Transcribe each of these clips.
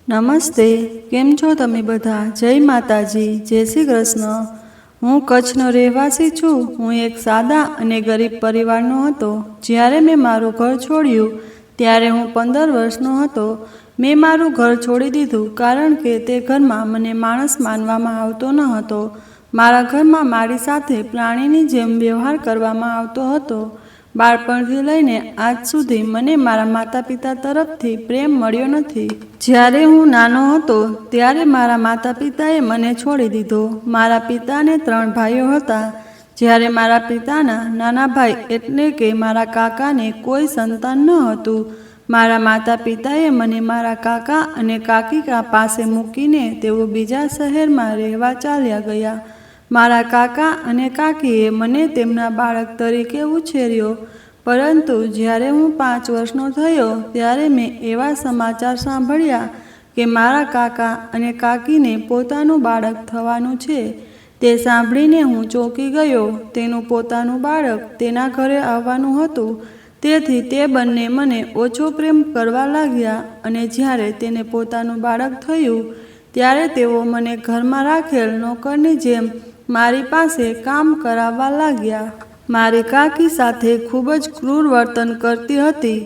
નમસ્તે, કેમ છો તમે બધા? જય માતાજી, જય શ્રી કૃષ્ણ। હું કચ્છનો રહેવાસી છું। હું એક સાદા અને ગરીબ પરિવારનો હતો। જ્યારે મેં મારું ઘર છોડ્યું ત્યારે હું 15 વર્ષનો હતો। મેં મારું ઘર છોડી દીધું કારણ કે તે ઘરમાં મને માણસ માનવામાં આવતો ન હતો। મારા ઘરમાં મારી સાથે પ્રાણીની જેમ વ્યવહાર કરવામાં આવતો હતો। બાળપણથી લઈને આજ સુધી મને મારા માતા પિતા તરફથી પ્રેમ મળ્યો નથી। જ્યારે હું નાનો હતો ત્યારે મારા માતા પિતાએ મને છોડી દીધો। મારા પિતાને 3 ભાઈઓ હતા। જ્યારે મારા પિતાના નાના ભાઈ એટલે કે મારા કાકાને કોઈ સંતાન ન હતું। મારા માતા પિતાએ મને મારા કાકા અને કાકી પાસે મૂકીને તેઓ બીજા શહેરમાં રહેવા ચાલ્યા ગયા। મારા કાકા અને કાકીએ મને તેમના બાળક તરીકે ઉછેર્યો। પરંતુ જ્યારે હું 5 વર્ષનો થયો ત્યારે મેં એવા સમાચાર સાંભળ્યા કે મારા કાકા અને કાકીને પોતાનું બાળક થવાનું છે। તે સાંભળીને હું ચોંકી ગયો। તેનું પોતાનું બાળક તેના ઘરે આવવાનું હતું। તેથી તે બંને મને ઓછો પ્રેમ કરવા લાગ્યા અને જ્યારે તેને પોતાનું બાળક થયું ત્યારે તેઓ મને ઘરમાં રાખેલ નોકરની જેમ મારી પાસે કામ કરાવવા લાગ્યા। મારી કાકી સાથે ખૂબ જ ક્રૂર વર્તન કરતી હતી।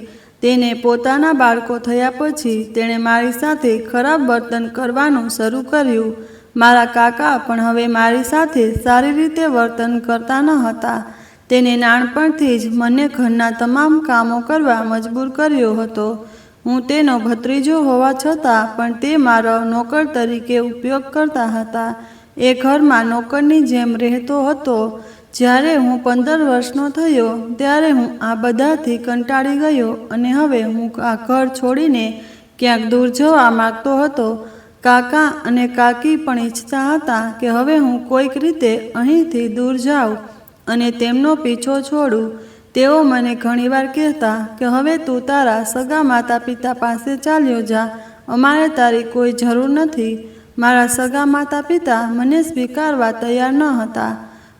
તેને પોતાના બાળકો થયા પછી તેણે મારી સાથે ખરાબ વર્તન કરવાનું શરૂ કર્યું। મારા કાકા પણ હવે મારી સાથે સારી રીતે વર્તન કરતા ન હતા। તેને નાનપણથી જ મને ઘરના તમામ કામો કરવા મજબૂર કર્યો હતો। હું તેનો ભત્રીજો હોવા છતાં પણ તે મારો નોકર તરીકે ઉપયોગ કરતા હતા। એ ઘરમાં નોકરની જેમ રહેતો હતો। જ્યારે હું 15 વર્ષનો થયો ત્યારે હું આ બધાથી કંટાળી ગયો અને હવે હું આ ઘર છોડીને ક્યાંક દૂર જવા માંગતો હતો। કાકા અને કાકી પણ ઈચ્છતા હતા કે હવે હું કોઈક રીતે અહીંથી દૂર જાઉં અને તેમનો પીછો છોડું। તેઓ મને ઘણીવાર કહેતા કે હવે તું તારા સગા માતા પિતા પાસે ચાલ્યો જા, અમારે તારી કોઈ જરૂર નથી। મારા સગા માતા પિતા મને સ્વીકારવા તૈયાર ન હતા।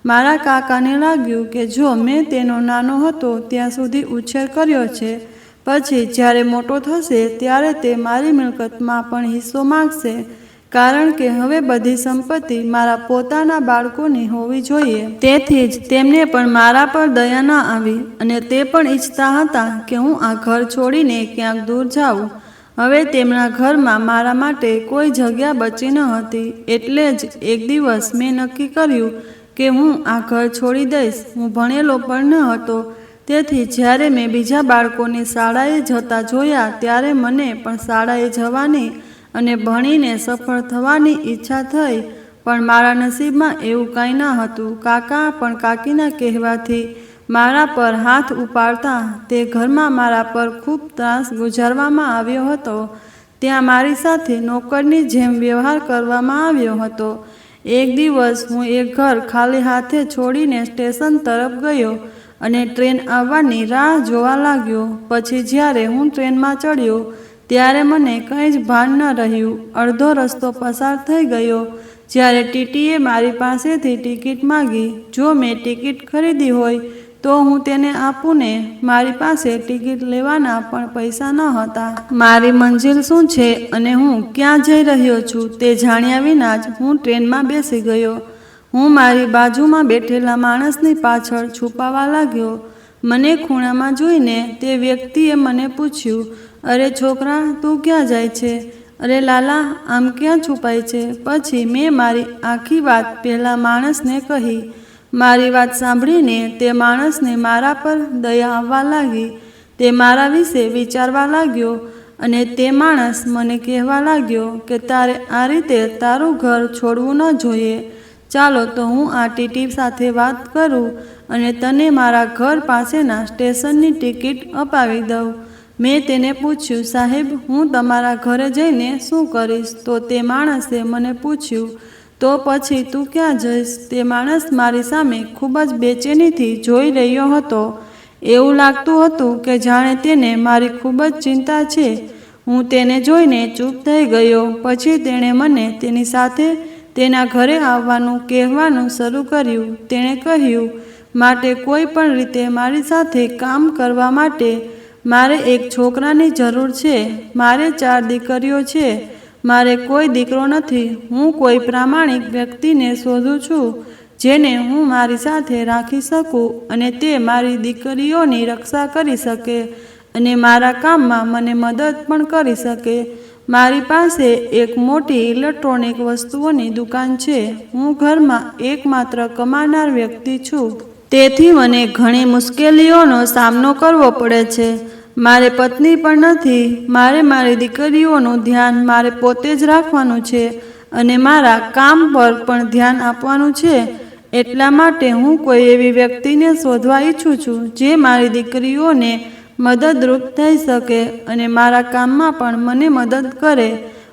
મારા કાકાને લાગ્યું કે જો મેં તેનો નાનો હતો ત્યાં સુધી ઉછેર કર્યો છે, પછી જ્યારે મોટો થશે ત્યારે તે મારી મિલકતમાં પણ હિસ્સો માંગશે, કારણ કે હવે બધી સંપત્તિ મારા પોતાના બાળકોની હોવી જોઈએ। તેથી જ તેમને પણ મારા પર દયા ન આવી અને તે પણ ઈચ્છતા હતા કે હું આ ઘર છોડીને ક્યાંક દૂર જાઉં। હવે તેમના ઘરમાં મારા માટે કોઈ જગ્યા બચી ન હતી। એટલે જ એક દિવસ મેં નક્કી કર્યું કે હું આ ઘર છોડી દઈશ। હું ભણેલો પણ ન હતો, તેથી જ્યારે મેં બીજા બાળકોને શાળાએ જતા જોયા ત્યારે મને પણ શાળાએ જવાની અને ભણીને સફળ થવાની ઈચ્છા થઈ, પણ મારા નસીબમાં એવું કંઈ ન હતું। કાકા પણ કાકીના કહેવાથી મારા પર હાથ ઉપાડતા। તે ઘરમાં મારા પર ખૂબ ત્રાસ ગુજારવામાં આવ્યો હતો। ત્યાં મારી સાથે નોકરની જેમ વ્યવહાર કરવામાં આવ્યો હતો। એક દિવસ હું એક ઘર ખાલી હાથે છોડીને સ્ટેશન તરફ ગયો અને ટ્રેન આવવાની રાહ જોવા લાગ્યો। પછી જ્યારે હું ટ્રેનમાં ચડ્યો ત્યારે મને કંઈ જ ભાન ન રહ્યું। અડધો રસ્તો પસાર થઈ ગયો જ્યારે ટીટીએ મારી પાસેથી ટિકિટ માંગી। જો મેં ટિકિટ ખરીદી હોય તો હું તેને આપું ને? મારી પાસે ટિકિટ લેવાના પણ પૈસા ન હતા। મારી મંજિલ શું છે અને હું ક્યાં જઈ રહ્યો છું તે જાણ્યા વિના જ હું ટ્રેનમાં બેસી ગયો। હું મારી બાજુમાં બેઠેલા માણસની પાછળ છુપાવા લાગ્યો। મને ખૂણામાં જોઈને તે વ્યક્તિએ મને પૂછ્યું, અરે છોકરા, તું ક્યાં જાય છે? અરે લાલા, આમ ક્યાં છુપાય છે? પછી મેં મારી આખી વાત પેલા માણસને કહી। મારી વાત સાંભળીને તે માણસને મારા પર દયા આવવા લાગી। તે મારા વિશે વિચારવા લાગ્યો અને તે માણસ મને કહેવા લાગ્યો કે તારે આ રીતે તારું ઘર છોડવું ન જોઈએ। ચાલો તો હું આ ટીટી સાથે વાત કરું અને તને મારા ઘર પાસેના સ્ટેશનની ટિકિટ અપાવી દઉં। મેં તેને પૂછ્યું, સાહેબ, હું તમારા ઘરે જઈને શું કરીશ? તો તે માણસે મને પૂછ્યું, તો પછી તું ક્યાં જઈશ? તે માણસ મારી સામે ખૂબ જ બેચેનીથી જોઈ રહ્યો હતો। એવું લાગતું હતું કે જાણે તેને મારી ખૂબ જ ચિંતા છે। હું તેને જોઈને ચૂપ થઈ ગયો। પછી તેણે મને તેની સાથે તેના ઘરે આવવાનું કહેવાનું શરૂ કર્યું। તેણે કહ્યું, માટે કોઈ પણ રીતે મારી સાથે કામ કરવા માટે મારે એક છોકરાની જરૂર છે। મારે 4 દીકરીઓ છે મારે કોઈ દીકરો નથી. હું કોઈ પ્રામાણિક વ્યક્તિને શોધું છું જેને હું મારી સાથે રાખી શકું અને તે મારી દીકરીઓની રક્ષા કરી શકે અને મારા કામમાં મને મદદ પણ કરી શકે. મારી પાસે એક મોટી ઇલેક્ટ્રોનિક વસ્તુઓની દુકાન છે. હું ઘરમાં એકમાત્ર કમાનાર વ્યક્તિ છું. તેથી મને ઘણી મુશ્કેલીઓનો સામનો કરવો પડે છે. મારે પત્ની પણ નથી. મારે મારી દીકરીઓનું ધ્યાન મારે પોતે જ રાખવાનું છે અને મારા કામ પર પણ ધ્યાન આપવાનું છે. એટલા માટે હું કોઈ એવી વ્યક્તિને શોધવા ઈચ્છું છું જે મારી દીકરીઓને મદદરૂપ થઈ શકે અને મારા કામમાં પણ મને મદદ કરે.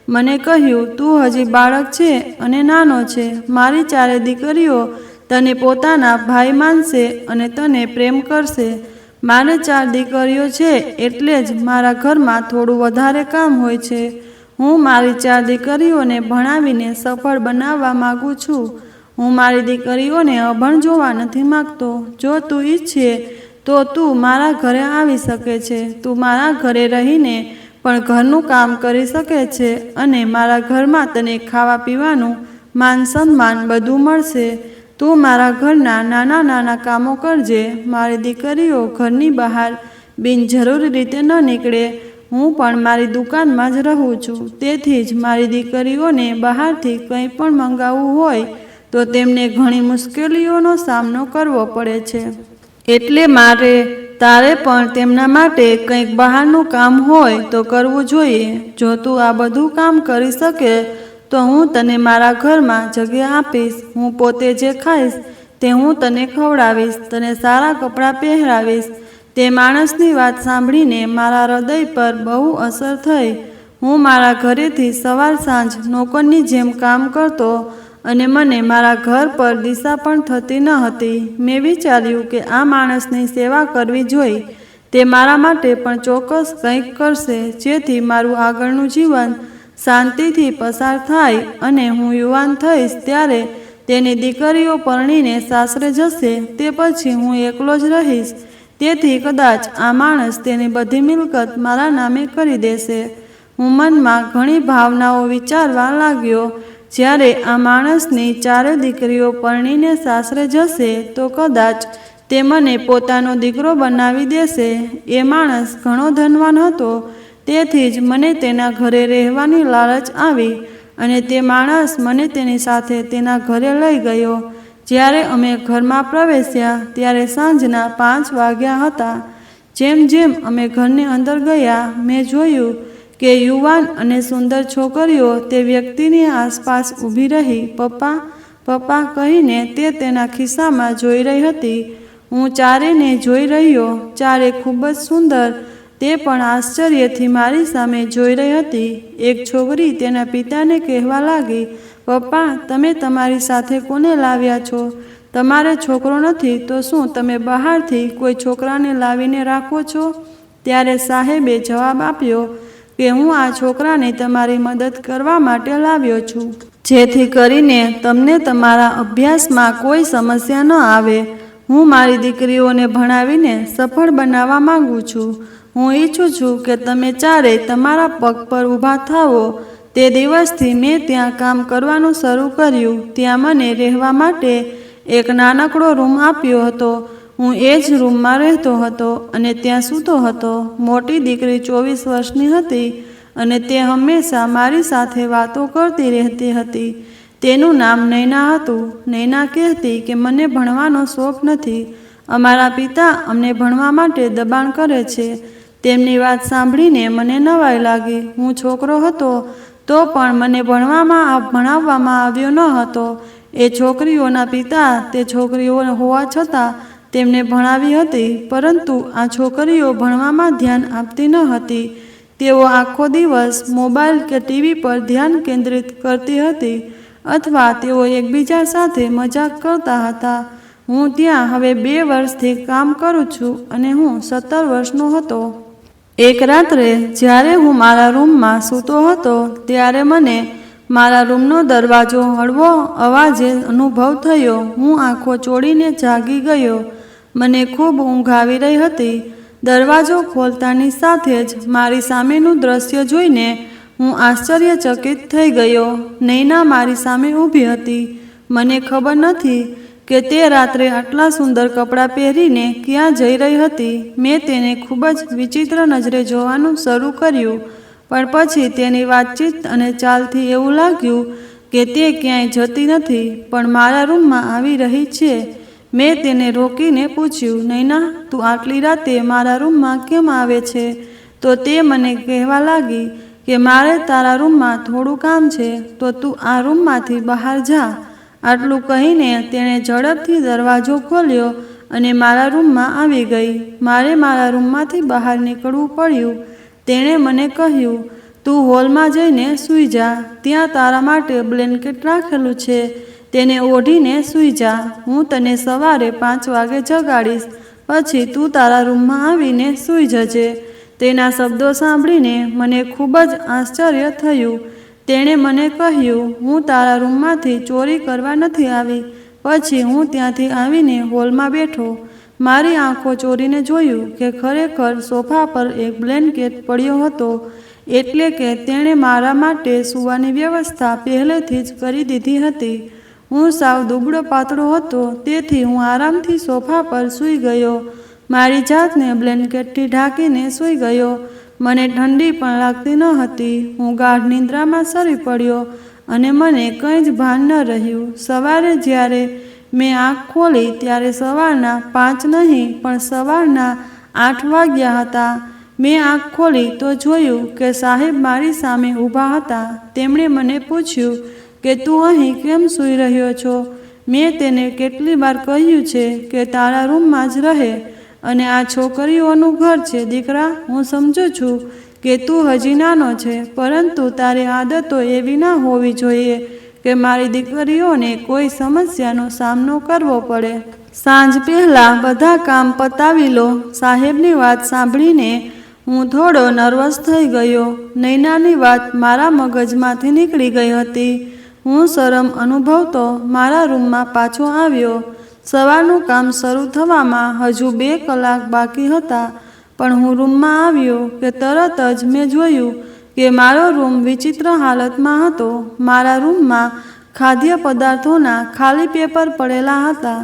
મને કહ્યું, તું હજી બાળક છે અને નાનો છે. મારી 4 દીકરીઓ તને પોતાના ભાઈ માનશે અને તને પ્રેમ કરશે. મારે 4 દીકરીઓ છે એટલે જ મારા ઘરમાં થોડું વધારે કામ હોય છે. હું મારી 4 દીકરીઓને ભણાવીને સફળ બનાવવા માગું છું. હું મારી દીકરીઓને અભણ જોવા નથી માગતો. જો તું ઈચ્છે તો તું મારા ઘરે આવી શકે છે. તું મારા ઘરે રહીને પણ ઘરનું કામ કરી શકે છે અને મારા ઘરમાં તને ખાવા પીવાનું, માન સન્માન બધું મળશે. તું મારા ઘરના નાના નાના કામો કરજે. મારી દીકરીઓ ઘરની બહાર બિનજરૂરી રીતે ન નીકળે. હું પણ મારી દુકાનમાં જ રહું છું. તેથી જ મારી દીકરીઓને બહારથી કંઈ પણ મંગાવવું હોય તો તેમને ઘણી મુશ્કેલીઓનો સામનો કરવો પડે છે. એટલે મારે તારે પણ તેમના માટે કંઈક બહારનું કામ હોય તો કરવું જોઈએ. જો તું આ બધું કામ કરી શકે તો હું તને મારા ઘરમાં જગ્યા આપીશ. હું પોતે જે ખાઈશ તે હું તને ખવડાવીશ, તને સારા કપડાં પહેરાવીશ. તે માણસની વાત સાંભળીને મારા હૃદય પર બહુ અસર થઈ. હું મારા ઘરેથી સવાર સાંજ નોકરની જેમ કામ કરતો અને મને મારા ઘર પર દિશા પણ થતી ન હતી. મેં વિચાર્યું કે આ માણસની સેવા કરવી જોઈએ. તે મારા માટે પણ ચોક્કસ કંઈક કરશે જેથી મારું આગળનું જીવન શાંતિથી પસાર થાય અને હું યુવાન થઈશ ત્યારે તેની દીકરીઓ પરણીને સાસરે જશે તે પછી હું એકલો જ રહીશ. તેથી કદાચ આ માણસ તેની બધી મિલકત મારા નામે કરી દેશે. હું મનમાં ઘણી ભાવનાઓ વિચારવા લાગ્યો. જ્યારે આ માણસની 4 દીકરીઓ પરણીને સાસરે જશે તો કદાચ તે મને પોતાનો દીકરો બનાવી દેશે. એ માણસ ઘણો ધનવાન હતો. તેથી જ મને તેના ઘરે રહેવાની લાલચ આવી અને તે માણસ મને તેની સાથે તેના ઘરે લઈ ગયો. જ્યારે અમે ઘરમાં પ્રવેશ્યા ત્યારે સાંજના 5 વાગ્યા હતા. જેમ જેમ અમે ઘરની અંદર ગયા મેં જોયું કે યુવાન અને સુંદર છોકરીઓ તે વ્યક્તિની આસપાસ ઊભી રહી. પપ્પા, પપ્પા કહીને તે તેના ખિસ્સામાં જોઈ રહી હતી. હું 4ને જોઈ રહ્યો. 4 ખૂબ જ સુંદર. તે પણ આશ્ચર્યથી મારી સામે જોઈ રહી હતી. એક છોકરી તેના પિતાને કહેવા લાગી, પપ્પા, તમે તમારી સાથે કોને લાવ્યા છો? તમારે છોકરો નથી તો શું તમે બહારથી કોઈ છોકરાને લાવીને રાખો છો? ત્યારે સાહેબે જવાબ આપ્યો કે હું આ છોકરાને તમારી મદદ કરવા માટે લાવ્યો છું, જેથી કરીને તમને તમારા અભ્યાસમાં કોઈ સમસ્યા ન આવે. હું મારી દીકરીઓને ભણાવીને સફળ બનાવવા માંગુ છું. હું ઈચ્છું છું કે તમે 4 તમારા પગ પર ઊભા થાઓ. તે દિવસથી મેં ત્યાં કામ કરવાનું શરૂ કર્યું. ત્યાં મને રહેવા માટે એક નાનકડો રૂમ આપ્યો હતો. હું એ જ રૂમમાં રહેતો હતો અને ત્યાં સૂતો હતો. મોટી દીકરી 24 વર્ષની હતી અને તે હંમેશા મારી સાથે વાતો કરતી રહેતી હતી. તેનું નામ નૈના હતું. નૈના કહેતી કે મને ભણવાનો શોખ નથી. અમારા પિતા અમને ભણવા માટે દબાણ કરે છે. તેમની વાત સાંભળીને મને નવાઈ લાગી. હું છોકરો હતો તો પણ મને ભણાવવામાં આવ્યો ન હતો. એ છોકરીઓના પિતા તે છોકરીઓ હોવા છતાં તેમને ભણાવી હતી, પરંતુ આ છોકરીઓ ભણવામાં ધ્યાન આપતી ન હતી. તેઓ આખો દિવસ મોબાઈલ કે ટીવી પર ધ્યાન કેન્દ્રિત કરતી હતી અથવા તેઓ એકબીજા સાથે મજાક કરતા હતા. હું ત્યાં હવે 2 વર્ષથી કામ કરું છું અને હું 17 વર્ષનો હતો. એક રાત્રે જ્યારે હું મારા રૂમમાં સૂતો હતો ત્યારે મને મારા રૂમનો દરવાજો હળવો અવાજે અનુભવ થયો. હું આંખો ચોળીને જાગી ગયો. મને ખૂબ ઊંઘ આવી રહી હતી. દરવાજો ખોલતાની સાથે જ મારી સામેનું દ્રશ્ય જોઈને હું આશ્ચર્યચકિત થઈ ગયો. નૈના મારી સામે ઊભી હતી. મને ખબર નથી કે તે રાત્રે આટલા સુંદર કપડાં પહેરીને ક્યાં જઈ રહી હતી. મેં તેને ખૂબ જ વિચિત્ર નજરે જોવાનું શરૂ કર્યું, પણ પછી તેની વાતચીત અને ચાલથી એવું લાગ્યું કે તે ક્યાંય જતી નથી, પણ મારા રૂમમાં આવી રહી છે. મેં તેને રોકીને પૂછ્યું, નૈના, તું આટલી રાતે મારા રૂમમાં કેમ આવે છે? તો તે મને કહેવા લાગી કે મારે તારા રૂમમાં થોડું કામ છે, તો તું આ રૂમમાંથી બહાર જા. આટલું કહીને તેણે ઝડપથી દરવાજો ખોલ્યો અને મારા રૂમમાં આવી ગઈ. મારે મારા રૂમમાંથી બહાર નીકળવું પડ્યું. તેણે મને કહ્યું, તું હોલમાં જઈને સૂઈ જા. ત્યાં તારા માટે બ્લેન્કેટ રાખેલું છે, તેને ઓઢીને સૂઈ જા. હું તને સવારે 5 વાગે જગાડીશ, પછી તું તારા રૂમમાં આવીને સૂઈ જજે. તેના શબ્દો સાંભળીને મને ખૂબ જ આશ્ચર્ય થયું. તેણે મને કહ્યું, હું તારા રૂમમાંથી ચોરી કરવા નથી આવી. પછી હું ત્યાંથી આવીને હોલમાં બેઠો. મારી આંખો ચોરીને જોયું કે ખરેખર સોફા પર એક બ્લેન્કેટ પડ્યો હતો. એટલે કે તેણે મારા માટે સૂવાની વ્યવસ્થા પહેલેથી જ કરી દીધી હતી. હું સાવ દુબળો પાતળો હતો, તેથી હું આરામથી સોફા પર સૂઈ ગયો. મારી જાતને બ્લેન્કેટથી ઢાંકીને સૂઈ ગયો. મને ઠંડી પણ લાગતી ન હતી. હું ગાઢ નિંદ્રામાં સરી પડ્યો અને મને કંઈ જ ભાન ન રહ્યું. સવારે જ્યારે મેં આંખ ખોલી ત્યારે સવારના 5 નહીં પણ સવારના 8 વાગ્યા હતા. મેં આંખ ખોલી તો જોયું કે સાહેબ મારી સામે ઊભા હતા. તેમણે મને પૂછ્યું કે તું અહીં કેમ સૂઈ રહ્યો છો? મેં તેને કેટલી વાર કહ્યું છે કે તારા રૂમમાં જ રહે, અને આ છોકરીઓનું ઘર છે. દીકરા, હું સમજું છું કે તું હજી નાનો છે, પરંતુ તારી આદતો એવી ના હોવી જોઈએ કે મારી દીકરીઓને કોઈ સમસ્યાનો સામનો કરવો પડે. સાંજ પહેલાં બધા કામ પતાવી લો. સાહેબની વાત સાંભળીને હું થોડો નર્વસ થઈ ગયો. નૈનાની વાત મારા મગજમાંથી નીકળી ગઈ હતી. હું શરમ અનુભવતો મારા રૂમમાં પાછો આવ્યો. સવારનું કામ શરૂ થવામાં હજુ 2 કલાક બાકી હતા, પણ હું રૂમમાં આવ્યો કે તરત જ મેં જોયું કે મારો રૂમ વિચિત્ર હાલતમાં હતો. મારા રૂમમાં ખાદ્ય પદાર્થોના ખાલી પેપર પડેલા હતા.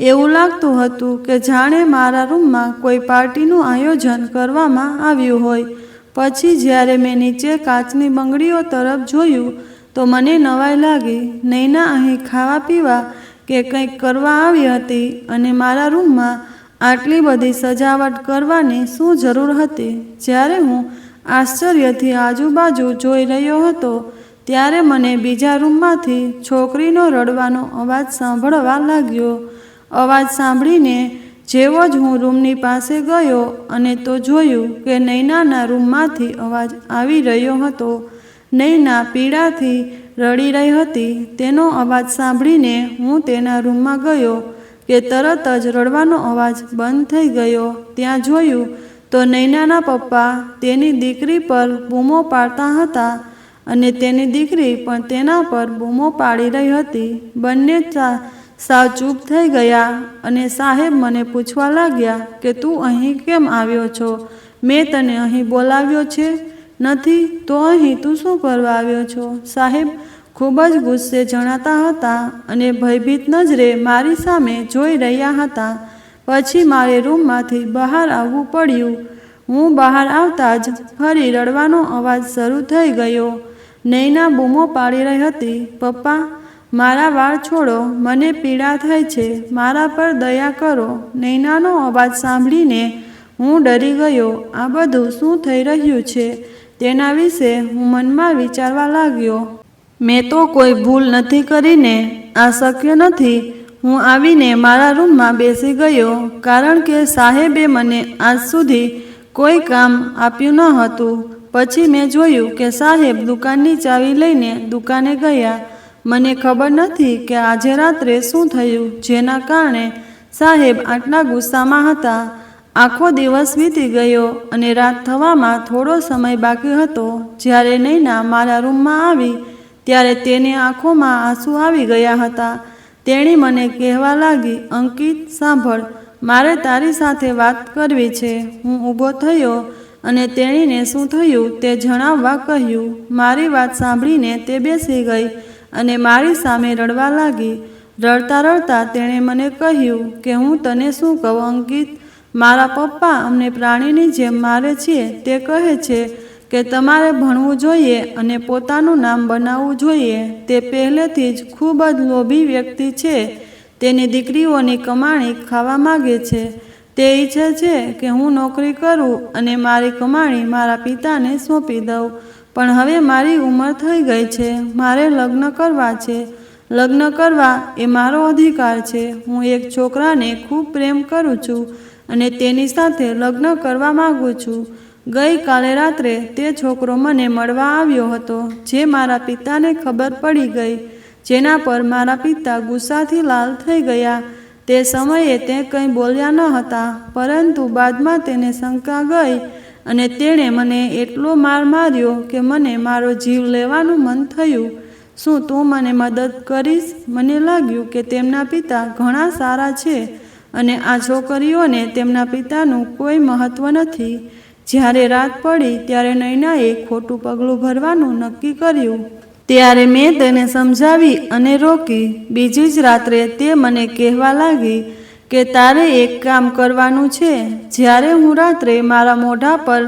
એવું લાગતું હતું કે જાણે મારા રૂમમાં કોઈ પાર્ટીનું આયોજન કરવામાં આવ્યું હોય. પછી જ્યારે મેં નીચે કાચની બંગડીઓ તરફ જોયું તો મને નવાઈ લાગી. નૈના અહીં ખાવા પીવા કે કંઈક કરવા આવી હતી, અને મારા રૂમમાં આટલી બધી સજાવટ કરવાની શું જરૂર હતી? જ્યારે હું આશ્ચર્યથી આજુબાજુ જોઈ રહ્યો હતો ત્યારે મને બીજા રૂમમાંથી છોકરીનો રડવાનો અવાજ સાંભળવા લાગ્યો. અવાજ સાંભળીને જેવો જ હું રૂમની પાસે ગયો અને તો જોયું કે નૈનાના રૂમમાંથી અવાજ આવી રહ્યો હતો. નૈના પીડાથી રડી રહી હતી. તેનો અવાજ સાંભળીને હું તેના રૂમમાં ગયો કે તરત જ રડવાનો અવાજ બંધ થઈ ગયો. ત્યાં જોયું તો નૈનાના પપ્પા તેની દીકરી પર બૂમો પાડતા હતા, અને તેની દીકરી પણ તેના પર બૂમો પાડી રહી હતી. બંને સાવ ચૂપ થઈ ગયા, અને સાહેબ મને પૂછવા લાગ્યા કે તું અહીં કેમ આવ્યો છો? મેં તને અહીં બોલાવ્યો છે? નથી તો અહીં તું શું કરવા આવ્યો છો? સાહેબ ખૂબ જ ગુસ્સે જણાતા હતા અને ભયભીત નજરે મારી સામે જોઈ રહ્યા હતા. પછી મારે રૂમમાંથી બહાર આવવું પડ્યું. હું બહાર આવતા જ ફરી રડવાનો અવાજ શરૂ થઈ ગયો. નૈના બૂમો પાડી રહી હતી, પપ્પા, મારા વાળ છોડો, મને પીડા થાય છે, મારા પર દયા કરો. નૈનાનો અવાજ સાંભળીને હું ડરી ગયો. આ બધું શું થઈ રહ્યું છે તેના વિશે હું મનમાં વિચારવા લાગ્યો. મેં તો કોઈ ભૂલ નથી કરીને. આ શક્ય નથી. હું આવીને મારા રૂમમાં બેસી ગયો, કારણ કે સાહેબે મને આજ સુધી કોઈ કામ આપ્યું ન હતું. પછી મેં જોયું કે સાહેબ દુકાનની ચાવી લઈને દુકાને ગયા. મને ખબર નથી કે આજે રાત્રે શું થયું જેના કારણે સાહેબ આટલા ગુસ્સામાં હતા. આખો દિવસ વીતી ગયો અને રાત થવામાં થોડો સમય બાકી હતો. જ્યારે નૈના મારા રૂમમાં આવી ત્યારે તેની આંખોમાં આંસુ આવી ગયા હતા. તેણી મને કહેવા લાગી, અંકિત, સાંભળ, મારે તારી સાથે વાત કરવી છે. હું ઊભો થયો અને તેણીને શું થયું તે જણાવવા કહ્યું. મારી વાત સાંભળીને તે બેસી ગઈ અને મારી સામે રડવા લાગી. રડતા રડતા તેણે મને કહ્યું કે હું તને શું કહું અંકિત, મારા પપ્પા અમને પ્રાણીની જેમ મારે છે. તે કહે છે કે તમારે ભણવું જોઈએ અને પોતાનું નામ બનાવવું જોઈએ. તે પહેલેથી જ ખૂબ જ લોભી વ્યક્તિ છે. તેની દીકરીઓની કમાણી ખાવા માગે છે. તે ઈચ્છે છે કે હું નોકરી કરું અને મારી કમાણી મારા પિતાને સોંપી દઉં. પણ હવે મારી ઉંમર થઈ ગઈ છે, મારે લગ્ન કરવા છે. લગ્ન કરવા એ મારો અધિકાર છે. હું એક છોકરાને ખૂબ પ્રેમ કરું છું અને તેની સાથે લગ્ન કરવા માગું છું. ગઈકાલે રાત્રે તે છોકરો મને મળવા આવ્યો હતો, જે મારા પિતાને ખબર પડી ગઈ, જેના પર મારા પિતા ગુસ્સાથી લાલ થઈ ગયા. તે સમયે તે કંઈ બોલ્યા ન હતા, પરંતુ બાદમાં તેને શંકા ગઈ અને તેણે મને એટલો માર માર્યો કે મને મારો જીવ લેવાનું મન થયું. શું તું મને મદદ કરીશ? મને લાગ્યું કે તેમના પિતા ઘણા સારા છે અને આ છોકરીઓને તેમના પિતાનું કોઈ મહત્વ નથી. જ્યારે રાત પડી ત્યારે નૈનાએ ખોટું પગલું ભરવાનું નક્કી કર્યું. ત્યારે મેં તેને સમજાવી અને રોકી. બીજી જ રાત્રે તે મને કહેવા લાગી કે તારે એક કામ કરવાનું છે. જ્યારે હું રાત્રે મારા મોઢા પર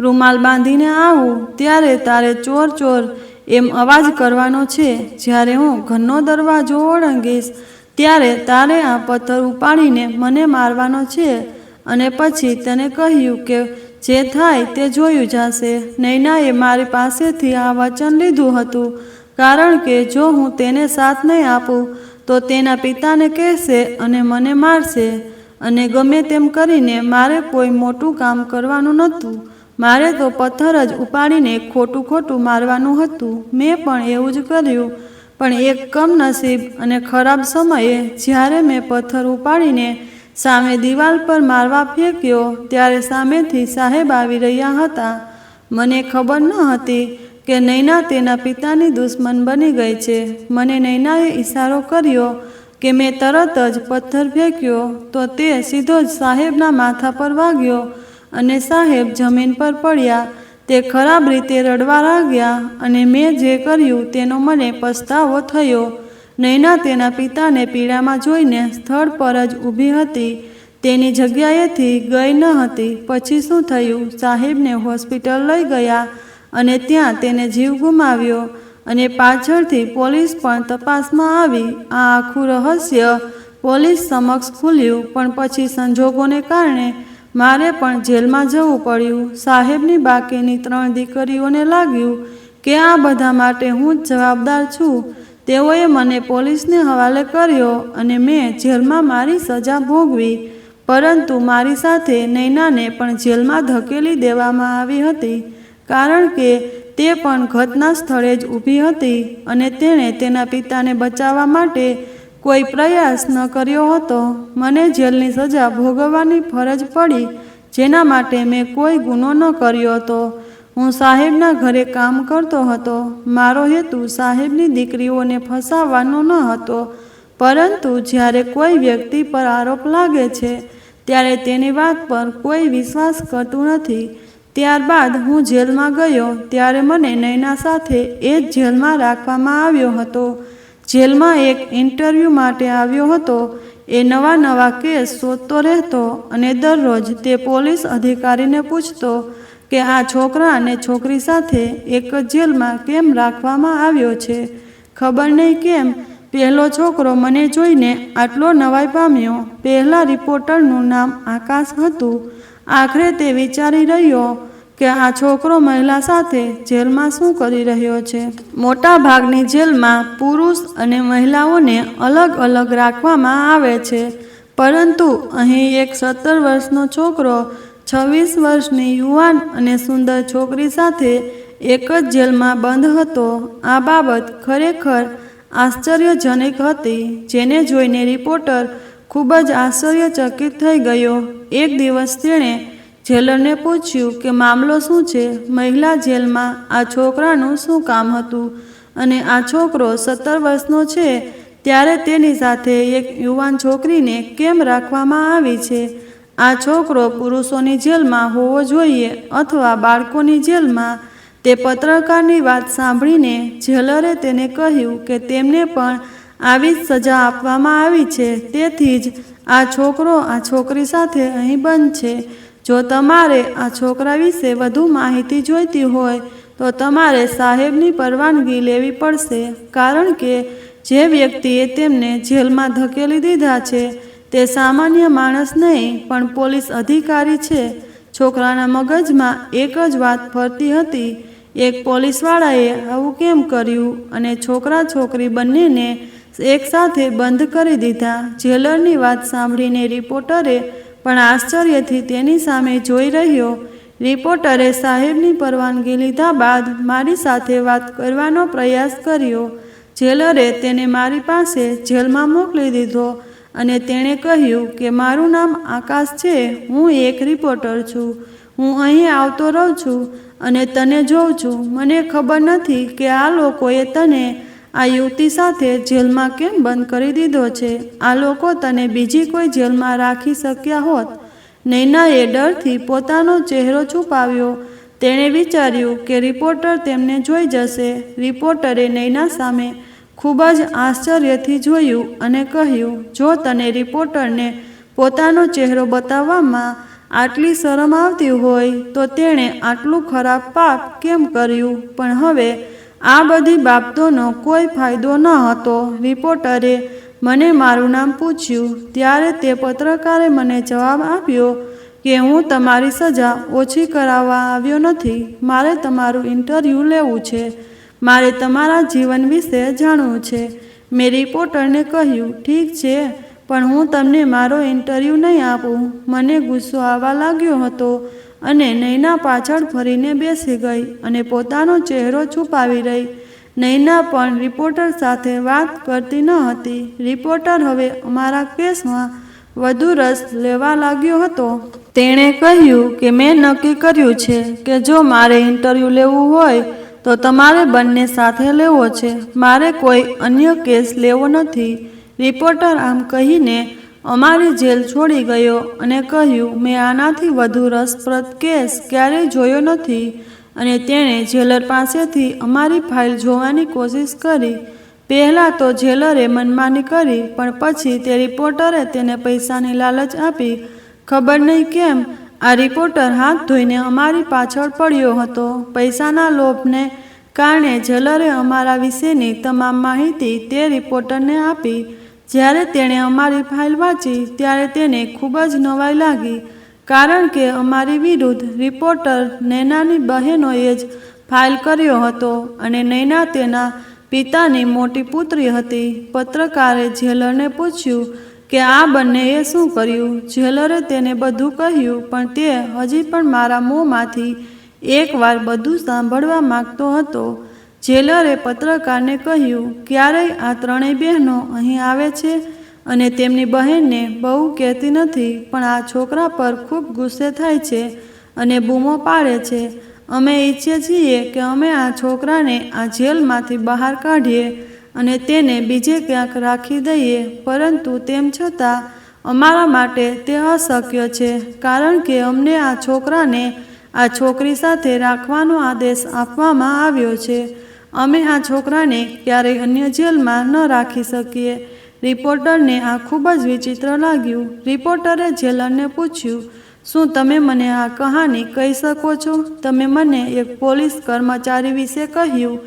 રૂમાલ બાંધીને આવું ત્યારે તારે ચોર ચોર એમ અવાજ કરવાનો છે. જ્યારે હું ઘરનો દરવાજો ઓળંગીશ ત્યારે તારે આ પથ્થર ઉપાડીને મને મારવાનો છે. અને પછી તેને કહ્યું કે જે થાય તે જોયું જશે. નૈનાએ મારી પાસેથી આ વચન લીધું હતું, કારણ કે જો હું તેને સાથ નહીં આપું તો તેના પિતાને કહેશે અને મને મારશે. અને ગમે તેમ કરીને મારે કોઈ મોટું કામ કરવાનું નહોતું. મારે તો પથ્થર જ ઉપાડીને ખોટું મારવાનું હતું. મેં પણ એવું જ કર્યું. પણ એક કમનસીબ અને ખરાબ સમયે જ્યારે મેં પથ્થર ઉપાડીને સામે દિવાલ પર મારવા ફેંક્યો ત્યારે સામેથી સાહેબ આવી રહ્યા હતા. મને ખબર ન હતી કે નૈના તેના પિતાની દુશ્મન બની ગઈ છે. મને નૈનાએ ઈશારો કર્યો કે મેં તરત જ પથ્થર ફેંક્યો તો તે સીધો જ સાહેબના માથા પર વાગ્યો અને સાહેબ જમીન પર પડ્યા. તે ખરાબ રીતે રડવા લાગ્યા અને મેં જે કર્યું તેનો મને પસ્તાવો થયો. નૈના તેના પિતાને પીડામાં જોઈને સ્થળ પર જ ઊભી હતી. તેની જગ્યાએથી ગઈ ન હતી. પછી શું થયું? સાહેબને હોસ્પિટલ લઈ ગયા અને ત્યાં તેને જીવ ગુમાવ્યો અને પાછળથી પોલીસ પણ તપાસમાં આવી. આ આખું રહસ્ય પોલીસ સમક્ષ ખુલ્યું. પણ પછી સંજોગોને કારણે મારે પણ જેલમાં જવું પડ્યું. સાહેબની બાકીની 3 દીકરીઓને લાગ્યું કે આ બધા માટે હું જ જવાબદાર છું. તેઓએ મને પોલીસને હવાલે કર્યો અને મેં જેલમાં મારી સજા ભોગવી. પરંતુ મારી સાથે નૈનાને પણ જેલમાં ધકેલી દેવામાં આવી હતી, કારણ કે તે પણ ઘટના સ્થળે જ ઊભી હતી અને તેણે તેના પિતાને બચાવવા માટે કોઈ પ્રયાસ ન કર્યો હતો. મને જેલની સજા ભોગવવાની ફરજ પડી, જેના માટે મેં કોઈ ગુનો ન કર્યો હતો. હું સાહેબના ઘરે કામ કરતો હતો. મારો હેતુ સાહેબની દીકરીઓને ફસાવવાનો ન હતો, પરંતુ જ્યારે કોઈ વ્યક્તિ પર આરોપ લાગે છે ત્યારે તેની વાત પર કોઈ વિશ્વાસ કરતું નથી. ત્યારબાદ હું જેલમાં ગયો ત્યારે મને નૈના સાથે એ જ જેલમાં રાખવામાં આવ્યો હતો. જેલમાં એક ઇન્ટરવ્યૂ માટે આવ્યો હતો. એ નવા કેસ શોધતો રહેતો અને દરરોજ તે પોલીસ અધિકારીને પૂછતો કે આ છોકરા અને છોકરી સાથે એક જ જેલમાં કેમ રાખવામાં આવ્યો છે. ખબર નહીં કેમ પહેલો છોકરો મને જોઈને આટલો નવાઈ પામ્યો. પહેલા રિપોર્ટરનું નામ આકાશ હતું. આખરે તે વિચારી રહ્યો કે આ છોકરો મહિલા સાથે જેલમાં શું કરી રહ્યો છે. મોટા ભાગની જેલમાં પુરુષ અને મહિલાઓને અલગ અલગ રાખવામાં આવે છે, પરંતુ અહીં એક 17 વર્ષનો છોકરો 26 વર્ષની યુવાન અને સુંદર છોકરી સાથે એક જ જેલમાં બંધ હતો. આ બાબત ખરેખર આશ્ચર્યજનક હતી, જેને જોઈને રિપોર્ટર ખૂબ જ આશ્ચર્યચકિત થઈ ગયો. એક દિવસ તેણે જેલરને પૂછ્યું કે મામલો શું છે? મહિલા જેલમાં આ છોકરાનું શું કામ હતું અને આ છોકરો 17 વર્ષનો છે ત્યારે તેની સાથે એક યુવાન છોકરીને કેમ રાખવામાં આવી છે? આ છોકરો પુરુષોની જેલમાં હોવો જોઈએ અથવા બાળકોની જેલમાં. તે પત્રકારની વાત સાંભળીને જેલરે તેને કહ્યું કે તેમને પણ આવી જ સજા આપવામાં આવી છે, તેથી જ આ છોકરો આ છોકરી સાથે અહીં બંધ છે. જો તમારે આ છોકરા વિશે વધુ માહિતી જોઈતી હોય તો તમારે સાહેબની પરવાનગી લેવી પડશે, કારણ કે જે વ્યક્તિએ તેમને જેલમાં ધકેલી દીધા છે તે સામાન્ય માણસ નહીં પણ પોલીસ અધિકારી છે. છોકરાના મગજમાં એક જ વાત ફરતી હતી, એક પોલીસવાળાએ આવું કેમ કર્યું અને છોકરા છોકરી બંનેને એકસાથે બંધ કરી દીધા. જેલરની વાત સાંભળીને રિપોર્ટરે પણ આશ્ચર્યથી તેની સામે જોઈ રહ્યો. રિપોર્ટરે સાહેબની પરવાનગી લીધા બાદ મારી સાથે વાત કરવાનો પ્રયાસ કર્યો. જેલરે તેને મારી પાસે જેલમાં મોકલી દીધો અને તેણે કહ્યું કે મારું નામ આકાશ છે, હું એક રિપોર્ટર છું. હું અહીં આવતો રહું છું અને તને જોઉં છું. મને ખબર નથી કે આ લોકોએ તને આ યુવતી સાથે જેલમાં કેમ બંધ કરી દીધો છે. આ લોકો તને બીજી કોઈ જેલમાં રાખી શક્યા હોત. નૈનાએ ડરથી પોતાનો ચહેરો છુપાવ્યો. તેણે વિચાર્યું કે રિપોર્ટર તેમને જોઈ જશે. રિપોર્ટરે નૈના સામે ખૂબ જ આશ્ચર્યથી જોયું અને કહ્યું, જો તને રિપોર્ટરને પોતાનો ચહેરો બતાવવામાં આટલી શરમ આવતી હોય તો તેણે આટલું ખરાબ પાપ કેમ કર્યું? પણ હવે આ બધી બાબતોનો કોઈ ફાયદો ન હતો. રિપોર્ટરે મને મારું નામ પૂછ્યું ત્યારે તે પત્રકારે મને જવાબ આપ્યો કે હું તમારી સજા ઓછી કરાવવા આવ્યો નથી. મારે તમારું ઇન્ટરવ્યૂ લેવું છે. મારે તમારા જીવન વિશે જાણવું છે. મેં રિપોર્ટરને કહ્યું, ઠીક છે, પણ હું તમને મારો ઇન્ટરવ્યૂ નહીં આપું. મને ગુસ્સો આવવા લાગ્યો હતો અને નૈના પાછળ ફરીને બેસી ગઈ અને પોતાનો ચહેરો છુપાવી રહી. નૈના પણ રિપોર્ટર સાથે વાત કરતી ન હતી. રિપોર્ટર હવે અમારા કેસમાં વધુ રસ લેવા લાગ્યો હતો. તેણે કહ્યું કે મેં નક્કી કર્યું છે કે જો મારે ઇન્ટરવ્યૂ લેવું હોય તો તમારે બંને સાથે લેવો છે. મારે કોઈ અન્ય કેસ લેવો નથી. રિપોર્ટર આમ કહીને અમારી જેલ છોડી ગયો અને કહ્યું, મેં આનાથી વધુ રસપ્રદ કેસ ક્યારેય જોયો નથી. અને તેણે જેલર પાસેથી અમારી ફાઇલ જોવાની કોશિશ કરી. પહેલાં તો જેલરે મનમાની કરી, પણ પછી તે રિપોર્ટરે તેને પૈસાની લાલચ આપી. ખબર નહીં કેમ આ રિપોર્ટર હાથ ધોઈને અમારી પાછળ પડ્યો હતો. પૈસાના લોભને કારણે જેલરે અમારા વિશેની તમામ માહિતી તે રિપોર્ટરને આપી. જ્યારે તેણે અમારી ફાઇલ વાંચી ત્યારે તેને ખૂબ જ નવાઈ લાગી, કારણ કે અમારી વિરુદ્ધ રિપોર્ટર નૈનાની બહેનોએ જ ફાઇલ કર્યો હતો અને નૈના તેના પિતાની મોટી પુત્રી હતી. પત્રકારે જેલરને પૂછ્યું કે આ બંનેએ શું કર્યું. જેલરે તેને બધું કહ્યું, પણ તે હજી પણ મારા મોંમાંથી એકવાર બધું સાંભળવા માંગતો હતો. જેલરે પત્રકારને કહ્યું, ક્યારેય આ ત્રણેય બહેનો અહીં આવે છે અને તેમની બહેનને બહુ કહેતી નથી, પણ આ છોકરા પર ખૂબ ગુસ્સે થાય છે અને બૂમો પાડે છે. અમે ઈચ્છીએ છીએ કે અમે આ છોકરાને આ જેલમાંથી બહાર કાઢીએ અને તેને બીજે ક્યાંક રાખી દઈએ, પરંતુ તેમ છતાં અમારા માટે તે અશક્ય છે, કારણ કે અમને આ છોકરાને આ છોકરી સાથે રાખવાનો આદેશ આપવામાં આવ્યો છે. અમે આ છોકરાને ક્યારેય અન્ય જેલમાં ન રાખી શકીએ. રિપોર્ટરને આ ખૂબ જ વિચિત્ર લાગ્યું. રિપોર્ટરે જેલરને પૂછ્યું, શું તમે મને આ કહાની કહી શકો છો? તમે મને એક પોલીસ કર્મચારી વિશે કહ્યું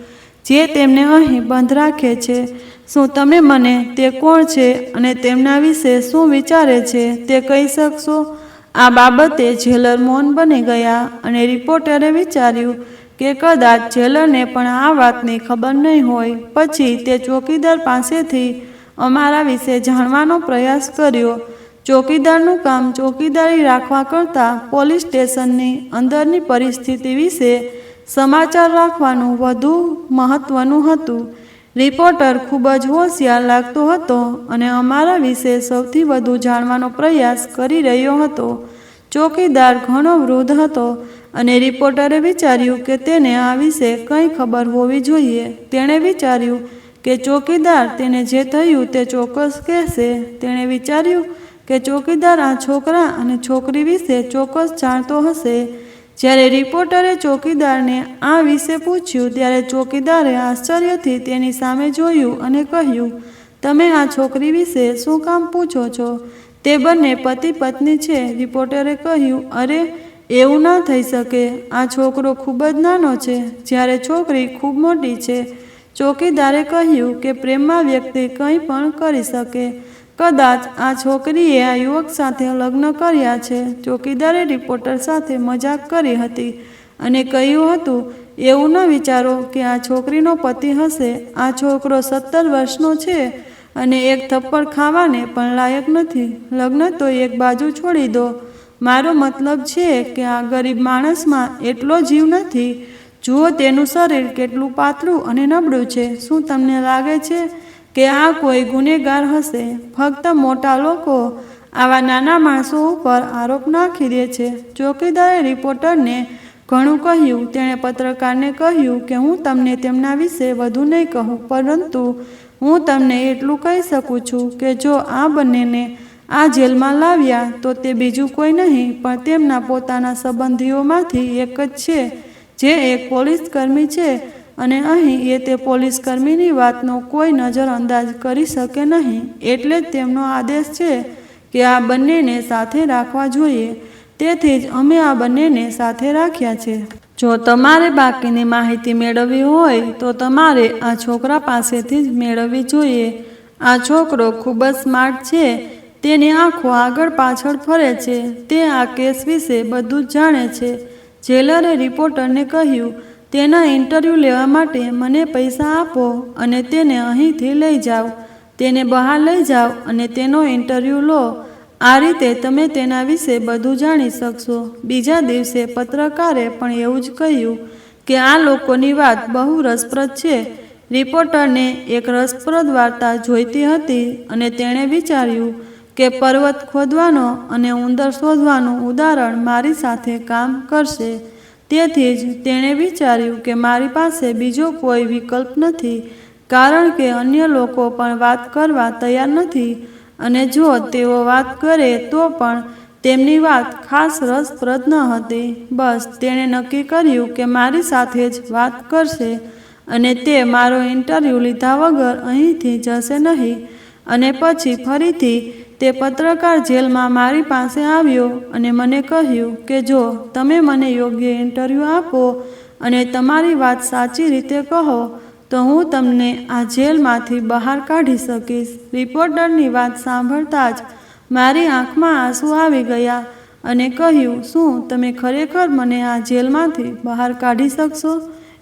જે તેમને અહીં બંધ રાખે છે. શું તમે મને તે કોણ છે અને તેમના વિશે શું વિચારે છે તે કહી શકશો? આ બાબતે જેલર મૌન બની ગયા અને રિપોર્ટરે વિચાર્યું કે કદાચ જેલરને પણ આ વાતની ખબર નહીં હોય. પછી તે ચોકીદાર પાસેથી અમારા વિશે જાણવાનો પ્રયાસ કર્યો. ચોકીદારનું કામ ચોકીદારી રાખવા કરતાં પોલીસ સ્ટેશનની અંદરની પરિસ્થિતિ વિશે સમાચાર રાખવાનું વધુ મહત્વનું હતું. રિપોર્ટર ખૂબ જ હોશિયાર લાગતો હતો અને અમારા વિશે સૌથી વધુ જાણવાનો પ્રયાસ કરી રહ્યો હતો. ચોકીદાર ઘણો વૃદ્ધ હતો અને રિપોર્ટરે વિચાર્યું કે તેને આ વિશે કંઈ ખબર હોવી જોઈએ. તેણે વિચાર્યું કે ચોકીદાર તેને જે થયું તે ચોક્કસ કહેશે. તેણે વિચાર્યું કે ચોકીદાર આ છોકરા અને છોકરી વિશે ચોક્કસ જાણતો હશે. જ્યારે રિપોર્ટરે ચોકીદારને આ વિશે પૂછ્યું ત્યારે ચોકીદારે આશ્ચર્યથી તેની સામે જોયું અને કહ્યું, તમે આ છોકરી વિશે શું કામ પૂછો છો? તે બંને પતિ પત્ની છે. રિપોર્ટરે કહ્યું, અરે એવું ના થઈ શકે. આ છોકરો ખૂબ જ નાનો છે જ્યારે છોકરી ખૂબ મોટી છે. ચોકીદારે કહ્યું કે પ્રેમમાં વ્યક્તિ કંઈ પણ કરી શકે. કદાચ આ છોકરીએ આ યુવક સાથે લગ્ન કર્યા છે. ચોકીદારે રિપોર્ટર સાથે મજાક કરી હતી અને કહ્યું હતું, એવું ન વિચારો કે આ છોકરીનો પતિ હશે. આ છોકરો 17 વર્ષનો છે અને એક થપ્પડ ખાવાને પણ લાયક નથી. લગ્ન તો એક બાજુ છોડી દો. મારો મતલબ છે કે આ ગરીબ માણસમાં એટલો જીવ નથી. જુઓ તેનું શરીર કેટલું પાતળું અને નબળું છે. શું તમને લાગે છે કે આ કોઈ ગુનેગાર હશે? ફક્ત મોટા લોકો આવા નાના માણસો ઉપર આરોપ નાખી દે છે. ચોકીદારે રિપોર્ટરને ઘણું કહ્યું. તેણે પત્રકારને કહ્યું કે હું તમને તેમના વિશે વધુ નહીં કહું, પરંતુ હું તમને એટલું કહી શકું છું કે જો આ બંનેને આ જેલમાં લાવ્યા તો તે બીજું કોઈ નહીં પણ તેમના પોતાના સંબંધીઓમાંથી એક જ છે, જે એક પોલીસકર્મી છે અને અહીં એ તે પોલીસકર્મીની વાતનો કોઈ નજરઅંદાજ કરી શકે નહીં. એટલે જ તેમનો આદેશ છે કે આ બંનેને સાથે રાખવા જોઈએ. તેથી જ અમે આ બંનેને સાથે રાખ્યા છે. જો તમારે બાકીની માહિતી મેળવવી હોય તો તમારે આ છોકરા પાસેથી જ મેળવવી જોઈએ. આ છોકરો ખૂબ જ સ્માર્ટ છે. તેની આંખો આગળ પાછળ ફરે છે. તે આ કેસ વિશે બધું જ જાણે છે. જેલરે રિપોર્ટરને કહ્યું, તેના ઇન્ટરવ્યૂ લેવા માટે મને પૈસા આપો અને તેને અહીંથી લઈ જાઓ. તેને બહાર લઈ જાઓ અને તેનો ઇન્ટરવ્યૂ લો. આ રીતે તમે તેના વિશે બધું જાણી શકશો. બીજા દિવસે પત્રકારે પણ એવું જ કહ્યું કે આ લોકોની વાત બહુ રસપ્રદ છે. રિપોર્ટરને એક રસપ્રદ વાર્તા જોઈતી હતી અને તેણે વિચાર્યું કે પર્વત ખોદવાનો અને ઉંદર શોધવાનું ઉદાહરણ મારી સાથે કામ કરશે. તેથી જ તેણે વિચાર્યું કે મારી પાસે બીજો કોઈ વિકલ્પ નથી, કારણ કે અન્ય લોકો પણ વાત કરવા તૈયાર નથી અને જો તેઓ વાત કરે તો પણ તેમની વાત ખાસ રસપ્રદ ન હતી. બસ તેણે નક્કી કર્યું કે મારી સાથે જ વાત કરશે અને તે મારો ઇન્ટરવ્યૂ લીધા વગર અહીંથી જશે નહીં. અને પછી ફરીથી તે પત્રકાર જેલમાં મારી પાસે આવ્યો અને મને કહ્યું કે જો તમે મને યોગ્ય ઇન્ટરવ્યૂ આપો અને તમારી વાત સાચી રીતે કહો તો હું તમને આ જેલમાંથી બહાર કાઢી શકીશ. રિપોર્ટરની વાત સાંભળતા જ મારી આંખમાં આંસુ આવી ગયા અને કહ્યું, શું તમે ખરેખર મને આ જેલમાંથી બહાર કાઢી શકશો?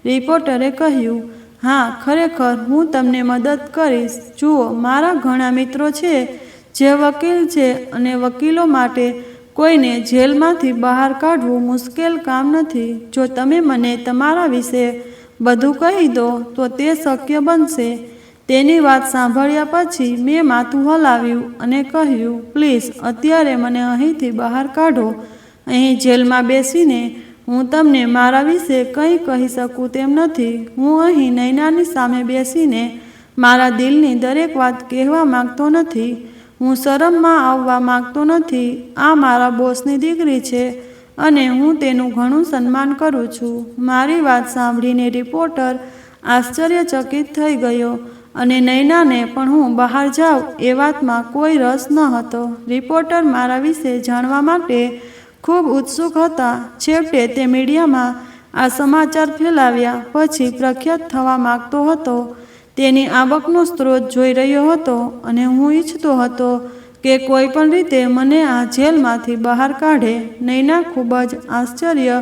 રિપોર્ટરે કહ્યું, હા, ખરેખર હું તમને મદદ કરીશ. જુઓ, મારા ઘણા મિત્રો છે જે વકીલ છે અને વકીલો માટે કોઈને જેલમાંથી બહાર કાઢવું મુશ્કેલ કામ નથી. જો તમે મને તમારા વિશે બધું કહી દો તો તે શક્ય બનશે. તેની વાત સાંભળ્યા પછી મેં માથું હલાવ્યું અને કહ્યું, પ્લીઝ અત્યારે મને અહીંથી બહાર કાઢો. અહીં જેલમાં બેસીને હું તમને મારા વિશે કંઈ કહી શકું તેમ નથી. હું અહીં નૈનાની સામે બેસીને મારા દિલની દરેક વાત કહેવા માંગતો નથી. હું શરમમાં આવવા માંગતો નથી. આ મારા બોસની દીકરી છે અને હું તેનું ઘણું સન્માન કરું છું. મારી વાત સાંભળીને રિપોર્ટર આશ્ચર્યચકિત થઈ ગયો અને નૈનાને પણ હું બહાર જાઉં એ વાતમાં કોઈ રસ ન હતો. રિપોર્ટર મારા વિશે જાણવા માટે ખૂબ ઉત્સુક હતા. છેવટે તે મીડિયામાં આ સમાચાર ફેલાવ્યા. પછી પ્રખ્યાત થવા માંગતો હતો. તેની આવકનો સ્ત્રોત જોઈ રહ્યો હતો અને હું ઈચ્છતો હતો કે કોઈ પણ રીતે મને આ જેલમાંથી બહાર કાઢે. નૈના ખૂબ જ આશ્ચર્ય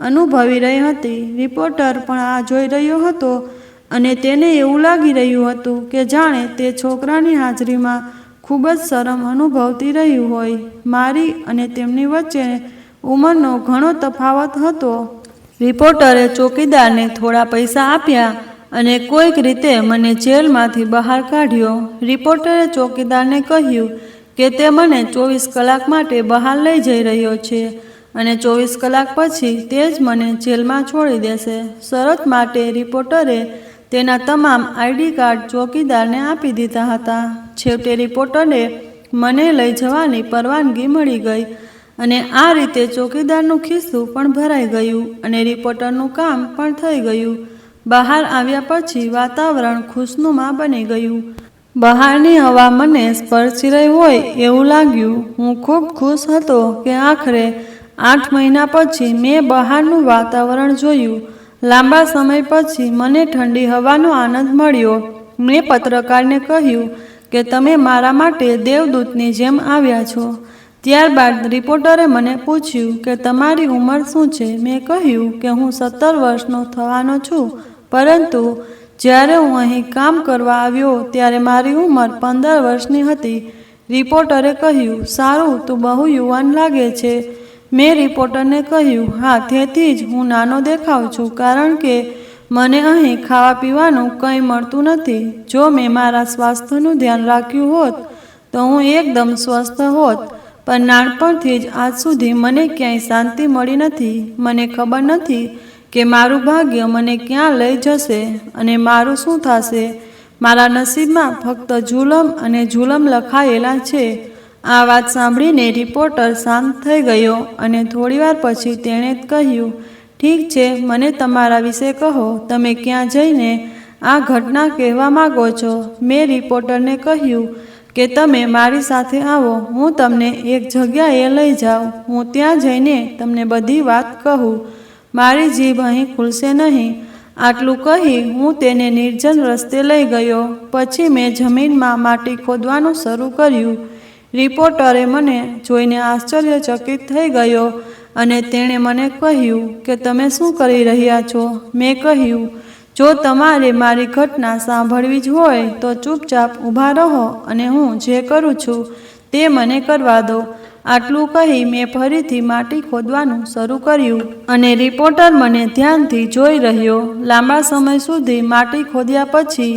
અનુભવી રહી હતી. રિપોર્ટર પણ આ જોઈ રહ્યો હતો અને તેને એવું લાગી રહ્યું હતું કે જાણે તે છોકરાની હાજરીમાં ખૂબ જ શરમ અનુભવતી રહ્યું હોય. મારી અને તેમની વચ્ચે ઉંમરનો ઘણો તફાવત હતો. રિપોર્ટરે ચોકીદારને થોડા પૈસા આપ્યા અને કોઈક રીતે મને જેલમાંથી બહાર કાઢ્યો. રિપોર્ટરે ચોકીદારને કહ્યું કે તે મને 24 કલાક માટે બહાર લઈ જઈ રહ્યો છે અને 24 કલાક પછી તે જ મને જેલમાં છોડી દેશે. શરત માટે રિપોર્ટરે તેના તમામ આઈડી કાર્ડ ચોકીદારને આપી દીધા હતા. છેવટે રિપોર્ટરે મને લઈ જવાની પરવાનગી મળી ગઈ અને આ રીતે ચોકીદારનું ખિસ્સું પણ ભરાઈ ગયું અને રિપોર્ટરનું કામ પણ થઈ ગયું. બહાર આવ્યા પછી વાતાવરણ ખુશનુમા બની ગયું. બહારની હવા મને સ્પર્શી રહી હોય એવું લાગ્યું. હું ખૂબ ખુશ હતો કે આખરે 8 મહિના પછી મેં બહારનું વાતાવરણ જોયું. લાંબા સમય પછી મને ઠંડી હવાનો આનંદ મળ્યો. મેં પત્રકારને કહ્યું કે તમે મારા માટે દેવદૂતની જેમ આવ્યા છો. ત્યારબાદ રિપોર્ટરે મને પૂછ્યું કે તમારી ઉંમર શું છે. મેં કહ્યું કે હું 17 વર્ષનો થવાનો છું, પરંતુ જ્યારે હું અહીં કામ કરવા આવ્યો ત્યારે મારી ઉંમર 15 વર્ષની હતી. રિપોર્ટરે કહ્યું, સારું, તું બહુ યુવાન લાગે છે. મેં રિપોર્ટરને કહ્યું, હા, તેથી જ હું નાનો દેખાઉં છું, કારણ કે મને અહીં ખાવા પીવાનું કંઈ મળતું નથી. જો મેં મારા સ્વાસ્થ્યનું ધ્યાન રાખ્યું હોત તો હું એકદમ સ્વસ્થ હોત, પણ નાનપણથી જ આજ સુધી મને ક્યાંય શાંતિ મળી નથી. મને ખબર નથી કે મારું ભાગ્ય મને ક્યાં લઈ જશે અને મારું શું થશે. મારા નસીબમાં ફક્ત જુલમ અને જુલમ લખાયેલા છે. આ વાત સાંભળીને રિપોર્ટર શાંત થઈ ગયો અને થોડીવાર પછી તેણે કહ્યું, ઠીક છે, મને તમારા વિશે કહો. તમે ક્યાં જઈને આ ઘટના કહેવા માગો છો? મેં રિપોર્ટરને કહ્યું કે તમે મારી સાથે આવો, હું તમને એક જગ્યાએ લઈ જાઉં. હું ત્યાં જઈને તમને બધી વાત કહું. મારી જીભ અહીં ખુલશે નહીં. આટલું કહી હું તેને નિર્જન રસ્તે લઈ ગયો. પછી મેં જમીનમાં માટી ખોદવાનું શરૂ કર્યું. રિપોર્ટરે મને જોઈને આશ્ચર્યચકિત થઈ ગયો અને તેણે મને કહ્યું કે તમે શું કરી રહ્યા છો? મેં કહ્યું, જો તમારે મારી ઘટના સાંભળવી જ હોય તો ચૂપચાપ ઊભા રહો અને હું જે કરું છું તે મને કરવા દો. આટલું કહી મેં ફરીથી માટી ખોદવાનું શરૂ કર્યું અને રિપોર્ટર મને ધ્યાનથી જોઈ રહ્યો. લાંબા સમય સુધી માટી ખોદ્યા પછી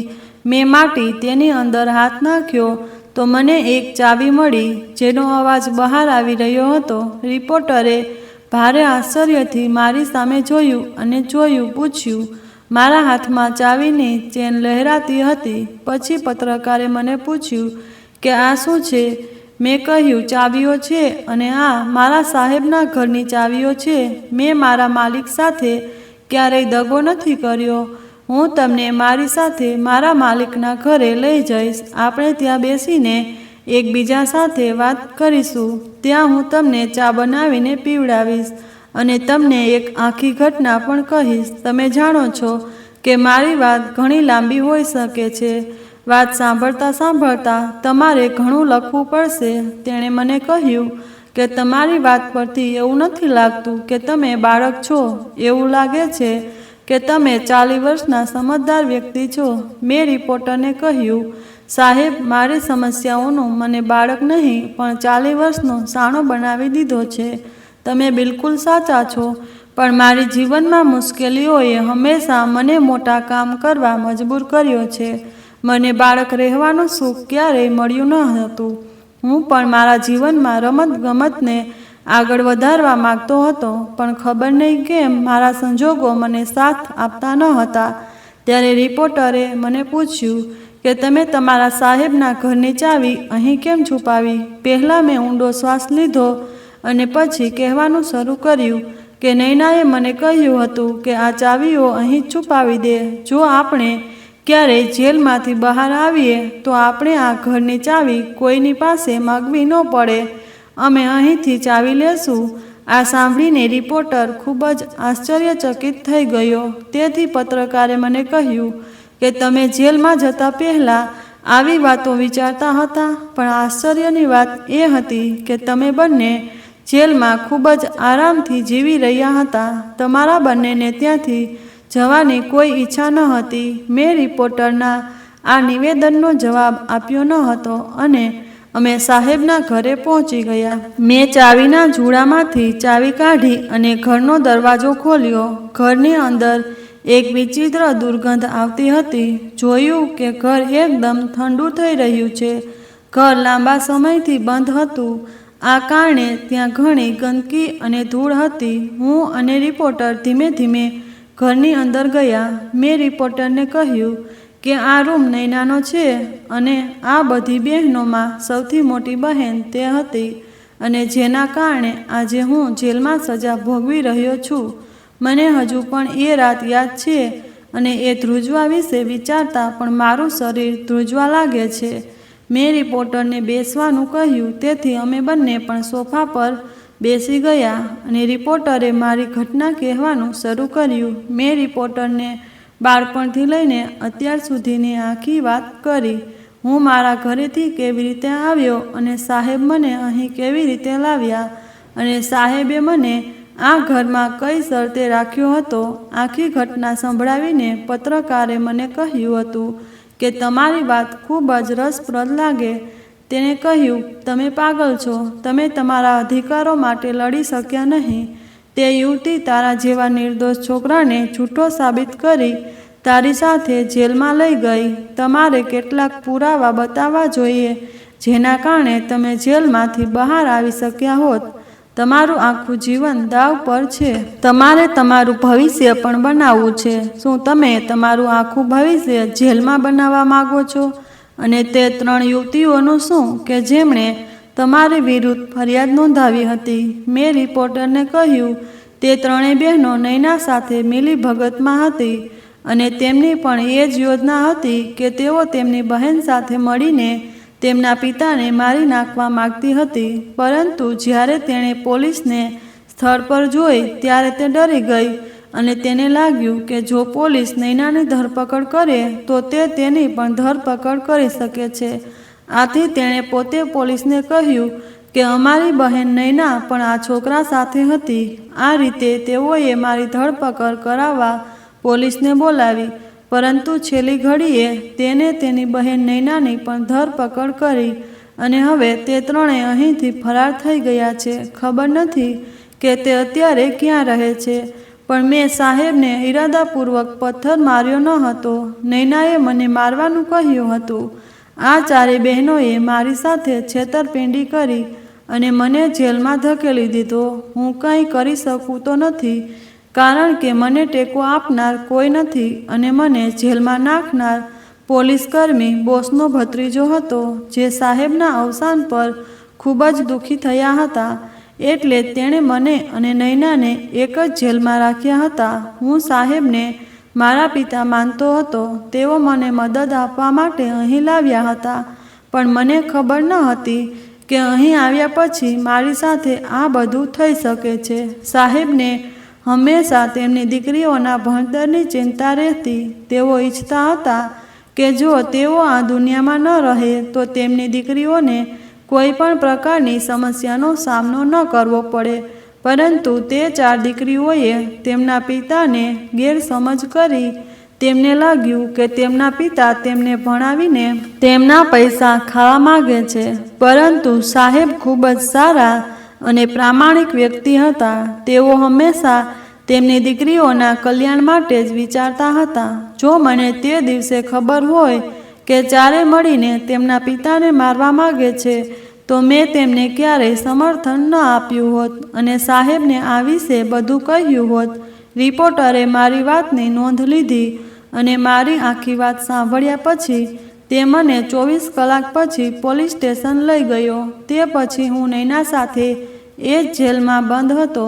મેં માટી તેની અંદર હાથ નાખ્યો તો મને એક ચાવી મળી, જેનો અવાજ બહાર આવી રહ્યો હતો. રિપોર્ટરે ભારે આશ્ચર્યથી મારી સામે જોયું અને પૂછ્યું. મારા હાથમાં ચાવીની ચેન લહેરાતી હતી. પછી પત્રકારે મને પૂછ્યું કે આ શું છે? મેં કહ્યું, ચાવીઓ છે અને આ મારા સાહેબના ઘરની ચાવીઓ છે. મેં મારા માલિક સાથે ક્યારેય દગો નથી કર્યો. હું તમને મારી સાથે મારા માલિકના ઘરે લઈ જઈશ. આપણે ત્યાં બેસીને એકબીજા સાથે વાત કરીશું. ત્યાં હું તમને ચા બનાવીને પીવડાવીશ અને તમને એક આખી ઘટના પણ કહીશ. તમે જાણો છો કે મારી વાત ઘણી લાંબી હોઈ શકે છે. વાત સાંભળતા સાંભળતા તમારે ઘણું લખવું પડશે. તેણે મને કહ્યું કે તમારી વાત પરથી એવું નથી લાગતું કે તમે બાળક છો. એવું લાગે છે કે તમે 40 વર્ષના સમજદાર વ્યક્તિ છો. મેં રિપોર્ટરને કહ્યું, સાહેબ, મારી સમસ્યાઓનું મને બાળક નહીં પણ 40 વર્ષનો શાણો બનાવી દીધો છે. તમે બિલકુલ સાચા છો, પણ મારી જીવનમાં મુશ્કેલીઓએ હંમેશા મને મોટા કામ કરવા મજબૂર કર્યો છે. મને બાળક રહેવાનું સુખ ક્યારેય મળ્યું ન હતું. હું પણ મારા જીવનમાં રમતગમતને આગળ વધારવા માંગતો હતો, પણ ખબર નહીં કેમ મારા સંજોગો મને સાથ આપતા ન હતા. ત્યારે રિપોર્ટરે મને પૂછ્યું કે તમે તમારા સાહેબના ઘરની ચાવી અહીં કેમ છુપાવી? પહેલાં મેં ઊંડો શ્વાસ લીધો અને પછી કહેવાનું શરૂ કર્યું કે નૈનાએ મને કહ્યું હતું કે આ ચાવીઓ અહીં છુપાવી દે. જો આપણે ક્યારેય જેલમાંથી બહાર આવીએ તો આપણે આ ઘરની ચાવી કોઈની પાસે માગવી ન પડે. અમે અહીંથી ચાવી લેશું. આ સાંભળીને રિપોર્ટર ખૂબ જ આશ્ચર્યચકિત થઈ ગયો. તેથી પત્રકારે મને કહ્યું કે તમે જેલમાં જતા પહેલાં આવી વાતો વિચારતા હતા, પણ આશ્ચર્યની વાત એ હતી કે તમે બંને જેલમાં ખૂબ જ આરામથી જીવી રહ્યા હતા. તમારા બંનેને ત્યાંથી જવાની કોઈ ઈચ્છા ન હતી. મેં રિપોર્ટરના આ નિવેદનનો જવાબ આપ્યો ન હતો અને અમે સાહેબના ઘરે પહોંચી ગયા. મેં ચાવીના જૂડામાંથી ચાવી કાઢી અને ઘરનો દરવાજો ખોલ્યો. ઘરની અંદર એક વિચિત્ર દુર્ગંધ આવતી હતી. જોયું કે ઘર એકદમ ઠંડુ થઈ રહ્યું છે. ઘર લાંબા સમયથી બંધ હતું. આ કારણે ત્યાં ઘણી ગંદકી અને ધૂળ હતી. હું અને રિપોર્ટર ધીમે ધીમે ઘરની અંદર ગયા. મેં રિપોર્ટરને કહ્યું કે આ રૂમ નૈનાનો છે અને આ બધી બહેનોમાં સૌથી મોટી બહેન તે હતી અને જેના કારણે આજે હું જેલમાં સજા ભોગવી રહ્યો છું. મને હજુ પણ એ રાત યાદ છે અને એ ધ્રુજવા વિશે વિચારતા પણ મારું શરીર ધ્રુજવા લાગે છે. મેં રિપોર્ટરને બેસવાનું કહ્યું, તેથી અમે બંને પણ સોફા પર બેસી ગયા અને રિપોર્ટરે મારી ઘટના કહેવાનું શરૂ કર્યું. મેં રિપોર્ટરને બાળપણથી લઈને અત્યાર સુધીની આખી વાત કરી. હું મારા ઘરેથી કેવી રીતે આવ્યો અને સાહેબ મને અહીં કેવી રીતે લાવ્યા અને સાહેબે મને આ ઘરમાં કઈ શરતે રાખ્યો હતો. આખી ઘટના સંભળાવીને પત્રકારે મને કહ્યું હતું કે તમારી વાત ખૂબ જ રસપ્રદ લાગે. તેણે કહ્યું, તમે પાગલ છો, તમે તમારા અધિકારો માટે લડી શક્યા નહીં. તે યુવતી તારા જેવા નિર્દોષ છોકરાને જૂઠો સાબિત કરી તારી સાથે જેલમાં લઈ ગઈ. તમારે કેટલાક પુરાવા બતાવવા જોઈએ જેના કારણે તમે જેલમાંથી બહાર આવી શક્યા હોત. તમારું આખું જીવન દાવ પર છે. તમારે તમારું ભવિષ્ય પણ બનાવવું છે. શું તમે તમારું આખું ભવિષ્ય જેલમાં બનાવવા માંગો છો? અને તે 3 યુવતીઓનું શું કે જેમણે તમારી વિરુદ્ધ ફરિયાદ નોંધાવી હતી? મેં રિપોર્ટરને કહ્યું, તે 3 બહેનો નૈના સાથે મિલીભગતમાં હતી અને તેમની પણ એ જ યોજના હતી કે તેઓ તેમની બહેન સાથે મળીને તેમના પિતાને મારી નાખવા માંગતી હતી. પરંતુ જ્યારે તેણે પોલીસને સ્થળ પર જોઈ ત્યારે તે ડરી ગઈ અને તેને લાગ્યું કે જો પોલીસ નૈનાની ધરપકડ કરે તો તે તેની પણ ધરપકડ કરી શકે છે. આથી તેણે પોતે પોલીસને કહ્યું કે અમારી બહેન નૈના પણ આ છોકરા સાથે હતી. આ રીતે તેઓએ મારી ધરપકડ કરાવવા પોલીસને બોલાવી. પરંતુ છેલ્લી ઘડીએ તેને તેની બહેન નૈનાની પણ ધરપકડ કરી અને હવે તે 3 અહીંથી ફરાર થઈ ગયા છે. ખબર નથી કે તે અત્યારે ક્યાં રહે છે. પણ મેં સાહેબને ઈરાદાપૂર્વક પથ્થર માર્યો ન હતો. નૈનાએ મને મારવાનું કહ્યું હતું. આ 4 બહેનોએ મારી સાથે છેતરપિંડી કરી અને મને જેલમાં ધકેલી દીધો. હું કંઈ કરી શકું તો નથી કારણ કે મને ટેકો આપનાર કોઈ નથી અને મને જેલમાં નાખનાર પોલીસકર્મી બોસનો ભત્રીજો હતો જે સાહેબના અવસાન પર ખૂબ જ દુઃખી થયા હતા. એટલે તેણે મને અને નૈનાને એક જ જેલમાં રાખ્યા હતા. હું સાહેબને મારા પિતા માનતો હતો. તેઓ મને મદદ આપવા માટે અહીં લાવ્યા હતા. પણ મને ખબર ન હતી કે અહીં આવ્યા પછી મારી સાથે આ બધું થઈ શકે છે. સાહેબને હંમેશા તેમની દીકરીઓના ભણતરની ચિંતા રહેતી. તેઓ ઈચ્છતા હતા કે જો તેઓ આ દુનિયામાં ન રહે તો તેમની દીકરીઓને કોઈ પણ પ્રકારની સમસ્યાનો સામનો ન કરવો પડે. પરંતુ તે 4 દીકરીઓએ તેમના પિતાને ગેરસમજ કરી. તેમને લાગ્યું કે તેમના પિતા તેમને ભણાવીને તેમના પૈસા ખાવા માંગે છે. પરંતુ સાહેબ ખૂબ જ સારા અને પ્રામાણિક વ્યક્તિ હતા. તેઓ હંમેશા તેમની દીકરીઓના કલ્યાણ માટે જ વિચારતા હતા. જો મને તે દિવસે ખબર હોય કે 4 મળીને તેમના પિતાને મારવા માંગે છે તો મેં તેમને ક્યારેય સમર્થન ન આપ્યું હોત અને સાહેબને આ વિશે બધું કહ્યું હોત. રિપોર્ટરે મારી વાતની નોંધ લીધી અને મારી આખી વાત સાંભળ્યા પછી તે મને 24 કલાક પછી પોલીસ સ્ટેશન લઈ ગયો. તે પછી હું નૈના સાથે એ જ જેલમાં બંધ હતો.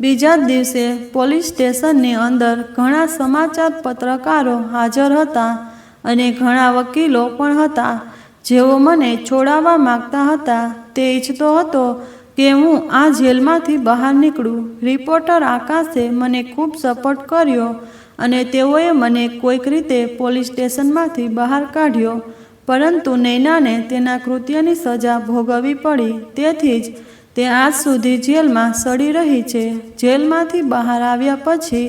બીજા જ દિવસે પોલીસ સ્ટેશનની અંદર ઘણા સમાચાર પત્રકારો હાજર હતા અને ઘણા વકીલો પણ હતા જેઓ મને છોડાવવા માંગતા હતા. તે ઈચ્છતો હતો કે હું આ જેલમાંથી બહાર નીકળું. રિપોર્ટર આકાશે મને ખૂબ સપોર્ટ કર્યો અને તેઓએ મને કોઈક રીતે પોલીસ સ્ટેશનમાંથી બહાર કાઢ્યો. પરંતુ નૈનાને તેના કૃત્યની સજા ભોગવવી પડી. તેથી જ તે આજ સુધી જેલમાં સડી રહી છે. જેલમાંથી બહાર આવ્યા પછી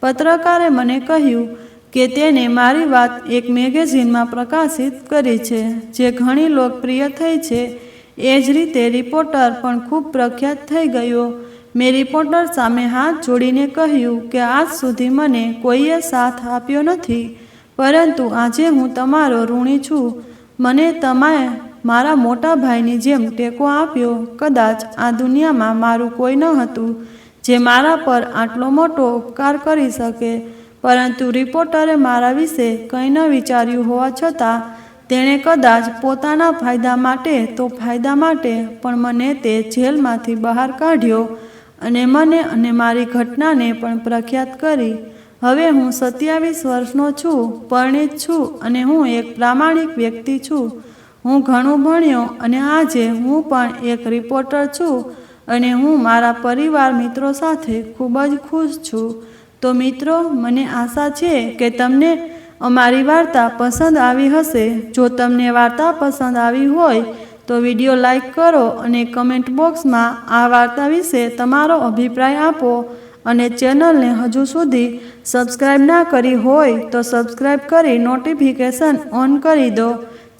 પત્રકારે મને કહ્યું કે તેને મારી વાત એક મેગેઝિનમાં પ્રકાશિત કરી છે જે ઘણી લોકપ્રિય થઈ છે. એ જ રીતે રિપોર્ટર પણ ખૂબ પ્રખ્યાત થઈ ગયો. મેં રિપોર્ટર સામે હાથ જોડીને કહ્યું કે આજ સુધી મને કોઈએ સાથ આપ્યો નથી, પરંતુ આજે હું તમારો ઋણી છું. મને તમે મારા મોટા ભાઈની જેમ ટેકો આપ્યો. કદાચ આ દુનિયામાં મારું કોઈ ન હતું જે મારા પર આટલો મોટો ઉપકાર કરી શકે, પરંતુ રિપોર્ટરે મારા વિશે કંઈ ન વિચાર્યું હોવા છતાં તેણે કદાચ પોતાના ફાયદા માટે તો ફાયદા માટે પણ મને તે જેલમાંથી બહાર કાઢ્યો અને મને અને મારી ઘટનાને પણ પ્રખ્યાત કરી. હવે હું 27 વર્ષનો છું, પરિણીત છું અને હું એક પ્રામાણિક વ્યક્તિ છું. હું ઘણું ભણ્યો અને આજે હું પણ એક રિપોર્ટર છું અને હું મારા પરિવાર મિત્રો સાથે ખૂબ જ ખુશ છું. તો મિત્રો, મને આશા છે કે તમને અમારી વાર્તા પસંદ આવી હશે. જો તમને વાર્તા પસંદ આવી હોય તો વિડીયો લાઈક કરો અને કમેન્ટ બોક્સમાં આ વાર્તા વિશે તમારો અભિપ્રાય આપો અને ચેનલને હજુ સુધી સબસ્ક્રાઈબ ના કરી હોય તો સબસ્ક્રાઈબ કરી નોટિફિકેશન ઓન કરી દો,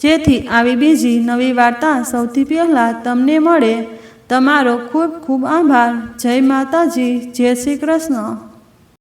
જેથી આવી બીજી નવી વાર્તા સૌથી પહેલાં તમને મળે. તમારો ખૂબ ખૂબ આભાર. જય માતાજી. જય શ્રી કૃષ્ણ.